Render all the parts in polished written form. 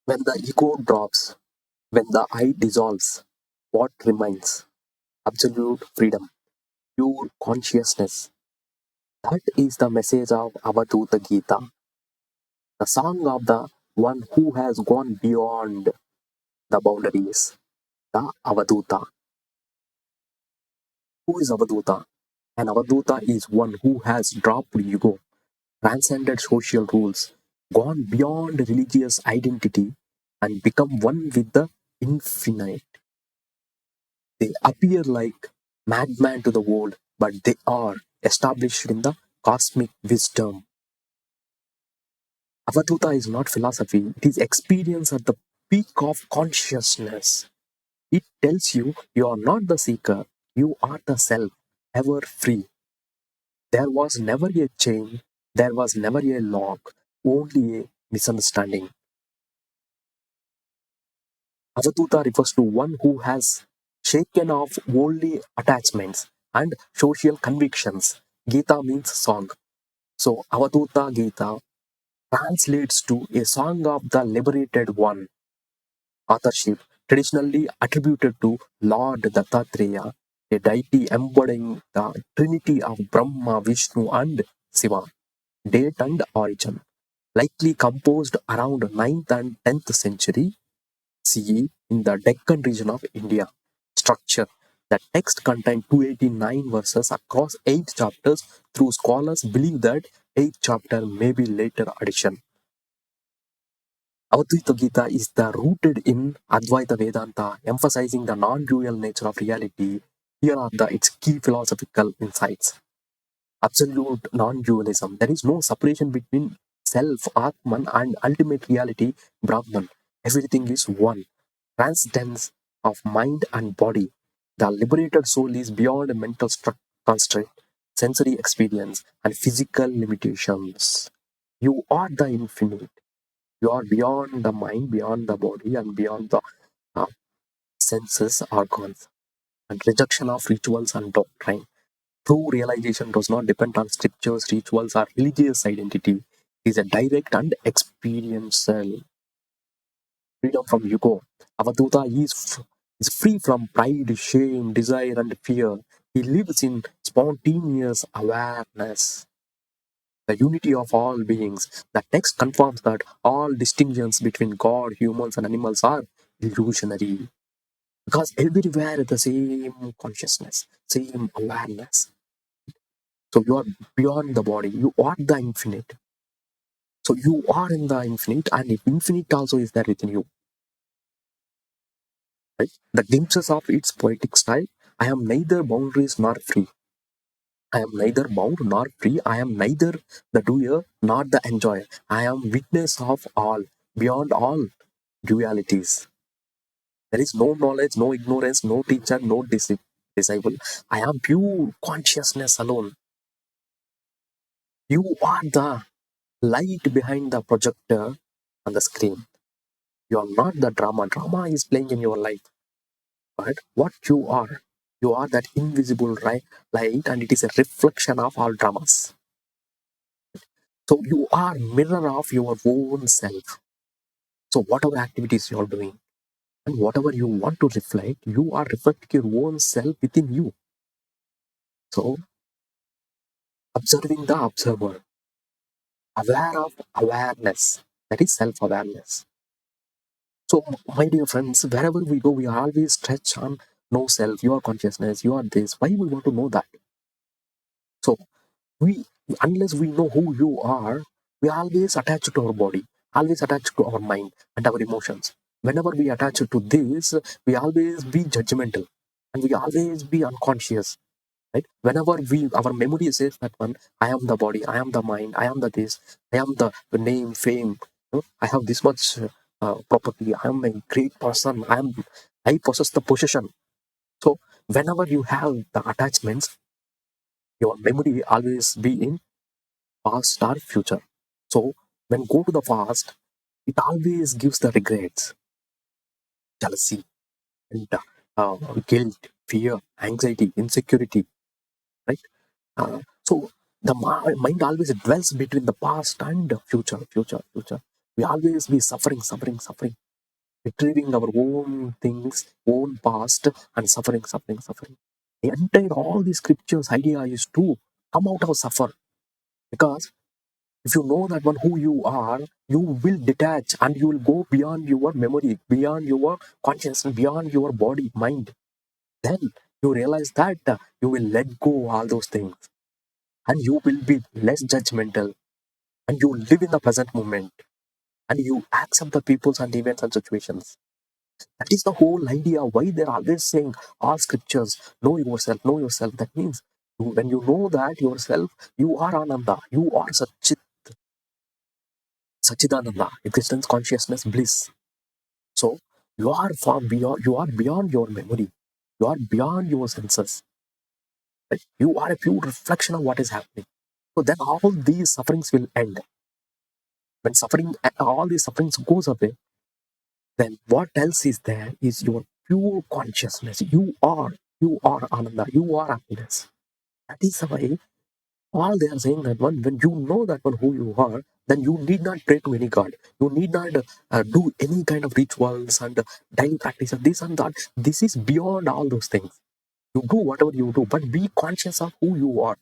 When the ego drops, when the I dissolves, what remains? Absolute freedom, pure consciousness. That is the message of Avadhuta Gita, the song of the one who has gone beyond the boundaries, the Avadhuta. Who is Avadhuta? An Avadhuta is one who has dropped ego, transcended social rules, gone beyond religious identity, and become one with the infinite. They appear like madmen to the world, but they are established in the cosmic wisdom. Avadhuta is not philosophy, it is experience at the peak of consciousness. It tells you are not the seeker, you are the self, ever free. There was never a chain, there was never a lock, only a misunderstanding. Avadhuta refers to one who has shaken off worldly attachments and social convictions. Gita means song. So Avadhuta Gita translates to a song of the liberated one. Authorship traditionally attributed to Lord Dattatreya, a deity embodying the trinity of Brahma, Vishnu, and Shiva. Date and origin likely composed around 9th and 10th century CE in the Deccan region of India. Structure: the text contained 289 verses across 8 chapters, though scholars believe that 8th chapter may be later addition. Avadhuta Gita is the rooted in Advaita Vedanta, emphasizing the non-dual nature of reality. Here are its key philosophical insights. Absolute non-dualism. There is no separation between self, Atman, and ultimate reality, Brahman. Everything is one. Transcendence of mind and body. The liberated soul is beyond mental constraint, sensory experience, and physical limitations. You are the infinite. You are beyond the mind, beyond the body, and beyond the uh, senses, organs, and rejection of rituals and doctrine. True realization does not depend on scriptures, rituals, or religious identity. It is a direct and experiential freedom from ego. Avadhuta is free from pride, shame, desire, and fear. He lives in spontaneous awareness, the unity of all beings. The text confirms that all distinctions between God, humans, and animals are illusionary because everywhere the same consciousness, same awareness. So you are beyond the body, you are the infinite. So you are in the infinite, and infinite also is there within you. Right? The glimpses of its poetic style. I am neither boundaries nor free. I am neither bound nor free. I am neither the doer nor the enjoyer. I am witness of all, beyond all dualities. There is no knowledge, no ignorance, no teacher, no disciple. I am pure consciousness alone. You are the light behind the projector on the screen. You are not the drama. Drama is playing in your life. But what you are that invisible light, and it is a reflection of all dramas. So you are mirror of your own self. So whatever activities you are doing and whatever you want to reflect, you are reflecting your own self within you. So observing the observer, aware of awareness, that is self-awareness. So my dear friends, wherever we go, we always stretch on no self, your consciousness, you are this. Why we want to know that? So we unless we know who you are, we always attach to our body, always attach to our mind and our emotions. Whenever we attach to this, we always be judgmental and we always be unconscious, right? Whenever we our memory says that one, I am the body, I am the mind, I am the this, I am the name, fame, I have this much property, I am a great person, I possess the possession. So whenever you have the attachments, your memory always be in past or future. So when go to the past, it always gives the regrets, jealousy, and guilt, fear, anxiety, insecurity, right? So the mind always dwells between the past and the future, future, future. We always be suffering, suffering, suffering, retrieving our own things, own past, and suffering, suffering, suffering. The entire all the scriptures idea is to come out of suffer. Because if you know that one who you are, you will detach and you will go beyond your memory, beyond your consciousness, beyond your body, mind. Then you realize that you will let go all those things and you will be less judgmental and you live in the present moment and you accept the peoples and events and situations. That is the whole idea why they're always saying all scriptures, know yourself, know yourself. That means when you know that yourself, you are Ananda, you are Sachidananda, existence, consciousness, bliss. So you are far beyond, you are beyond your memory, you are beyond your senses. Right? You are a pure reflection of what is happening. So then all these sufferings will end. When suffering, all these sufferings goes away, then what else is there is your pure consciousness. You are Ananda, you are happiness. That is why all they are saying that one, when you know that one who you are, then you need not pray to any god. You need not do any kind of rituals and daily practice and this and that. This is beyond all those things. You do whatever you do, but be conscious of who you are.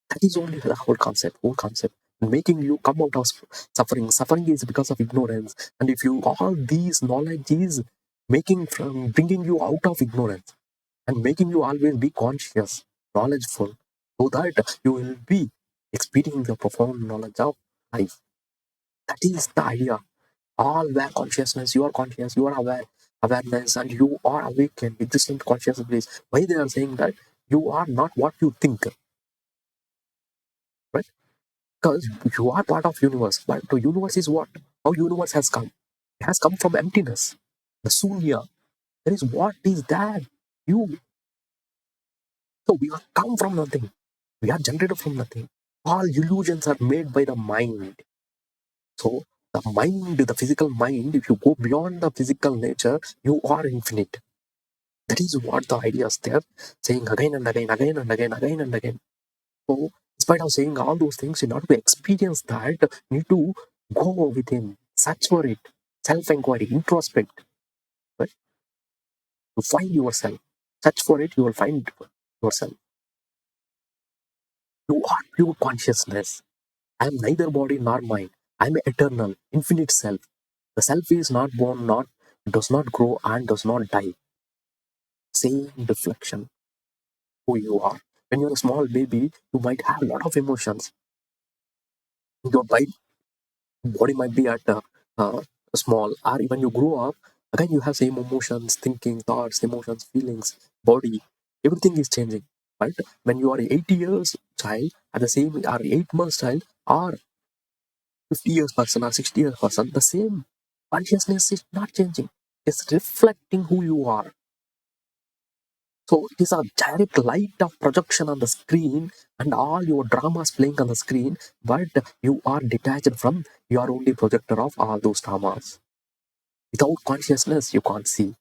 That is only the whole concept, making you come out of suffering. Suffering is because of ignorance, and if you all these knowledge is making from bringing you out of ignorance and making you always be conscious, knowledgeful, so that you will be experiencing the profound knowledge of life. That is the idea. All where consciousness, you are conscious, you are aware, awareness, and you are awakened, existent consciousness. Why they are saying that you are not what you think, right? Because you are part of universe, but the universe is what? How universe has come? It has come from emptiness. The sunya. There is what is that? You. So we have come from nothing. We are generated from nothing. All illusions are made by the mind. So the mind, the physical mind, if you go beyond the physical nature, you are infinite. That is what the idea is there, saying again and again, again and again, again and again. So, in spite of saying all those things, in order to experience that, you need to go within, search for it, self-inquiry, introspect, right? To find yourself. Search for it, you will find yourself. You are pure consciousness. I am neither body nor mind. I am eternal, infinite self. The self is not born, not does not grow, and does not die. Same reflection, who you are. When you're a small baby, you might have a lot of emotions. Your body might be at uh, small, or even you grow up, again you have same emotions, thinking, thoughts, emotions, feelings, body, everything is changing. But when you are 80 years child, at the same, or 8 months child, or 50 years person, or 60 years person, the same consciousness is not changing. It's reflecting who you are. So it is a direct light of projection on the screen and all your dramas playing on the screen, but you are detached from, you are only projector of all those dramas. Without consciousness, you can't see.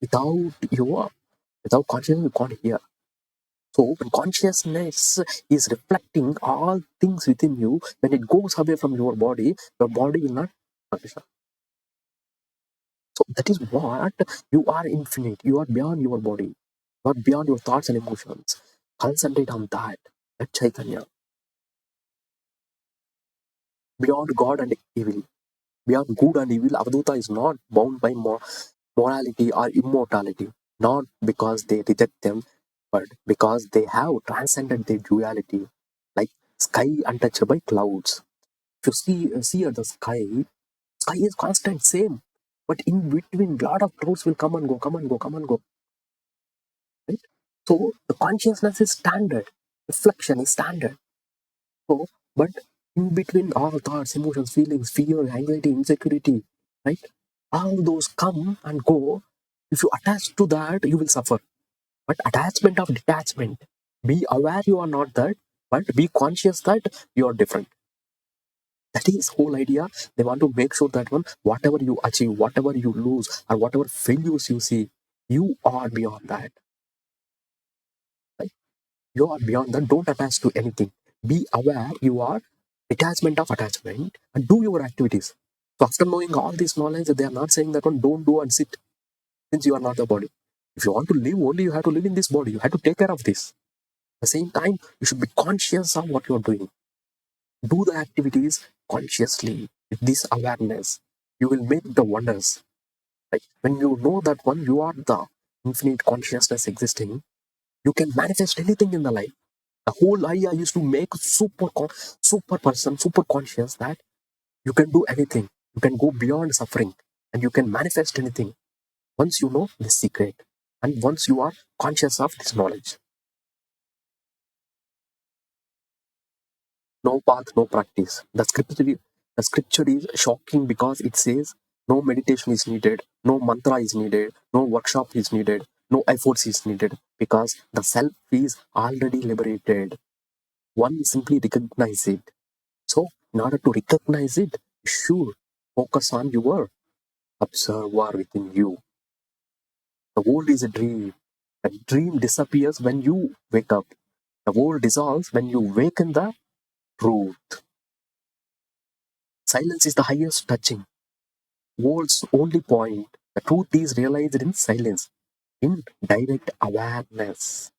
Without your without consciousness, you can't hear. So when consciousness is reflecting all things within you, when it goes away from your body will not function. So that is what you are infinite. You are beyond your body. You are beyond your thoughts and emotions. Concentrate on that. That Chaitanya. Beyond God and evil. Beyond good and evil, Avadhuta is not bound by morality or immortality. Not because they reject them, but because they have transcended their duality. Like sky untouched by clouds. If you see at the sky is constant, same. But in between, lot of clouds will come and go, come and go, come and go. Right? So the consciousness is standard, reflection is standard. So, but in between all thoughts, emotions, feelings, fear, anxiety, insecurity, right? All those come and go. If you attach to that, you will suffer. But attachment of detachment. Be aware you are not that, but be conscious that you are different. That is whole idea. They want to make sure that one, whatever you achieve, whatever you lose, or whatever failures you see, you are beyond that. Right? You are beyond that. Don't attach to anything. Be aware you are detachment of attachment, and do your activities. So after knowing all this knowledge, they are not saying that one don't do and sit, since you are not the body. If you want to live, only you have to live in this body. You have to take care of this. At the same time, you should be conscious of what you are doing. Do the activities consciously with this awareness. You will make the wonders. Like when you know that one, you are the infinite consciousness existing, you can manifest anything in the life. The whole idea is to make super person, super conscious that you can do anything. You can go beyond suffering and you can manifest anything once you know this secret and once you are conscious of this knowledge. No path, no practice. The scripture is shocking because it says no meditation is needed, no mantra is needed, no workshop is needed, no efforts is needed because the self is already liberated. One simply recognize it. So, in order to recognize it, you should focus on your observer within you. The world is a dream. The dream disappears when you wake up. The world dissolves when you waken the truth. Silence is the highest touching. World's only point. The truth is realized in silence, in direct awareness.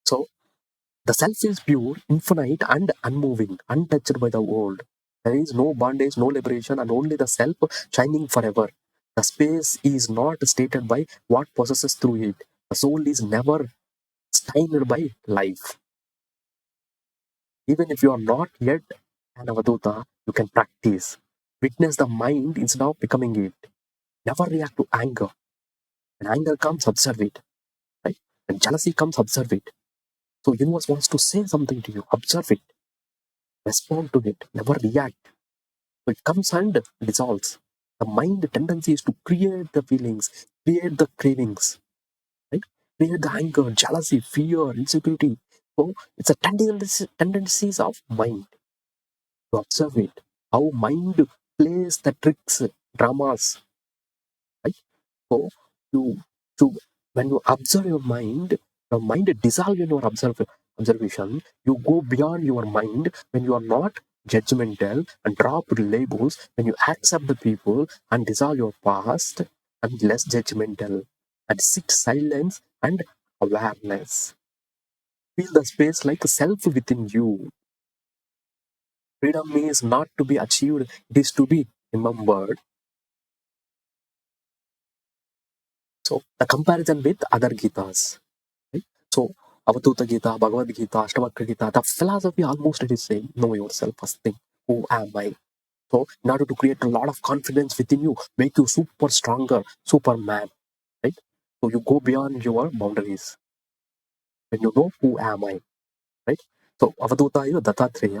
So, the self is pure, infinite, and unmoving, untouched by the world. There is no bondage, no liberation, and only the self shining forever. The space is not stated by what possesses through it. The soul is never stained by life. Even if you are not yet an Avadhuta, you can practice. Witness the mind instead of becoming it. Never react to anger. When anger comes, observe it. Right? When jealousy comes, observe it. So universe wants to say something to you. Observe it. Respond to it. Never react. So it comes and dissolves. The mind tendency is to create the feelings, create the cravings, right? Create the anger, jealousy, fear, insecurity. So it's a tendencies of mind to observe it. How mind plays the tricks, dramas, right? So you to when you observe your mind dissolve in your observation. You go beyond your mind when you are not judgmental and drop labels, when you accept the people and dissolve your past and less judgmental and sit silence and awareness. Feel the space like a self within you. Freedom is not to be achieved, it is to be remembered. So the comparison with other Gitas. Right? So, Avadhuta Gita, Bhagavad Gita, Ashtavakra Gita, the philosophy almost it is saying, know yourself first thing. Who am I? So, in order to create a lot of confidence within you, make you super stronger, Superman, right? So, you go beyond your boundaries when you know who am I, right? So, Avadhuta is Dattatreya,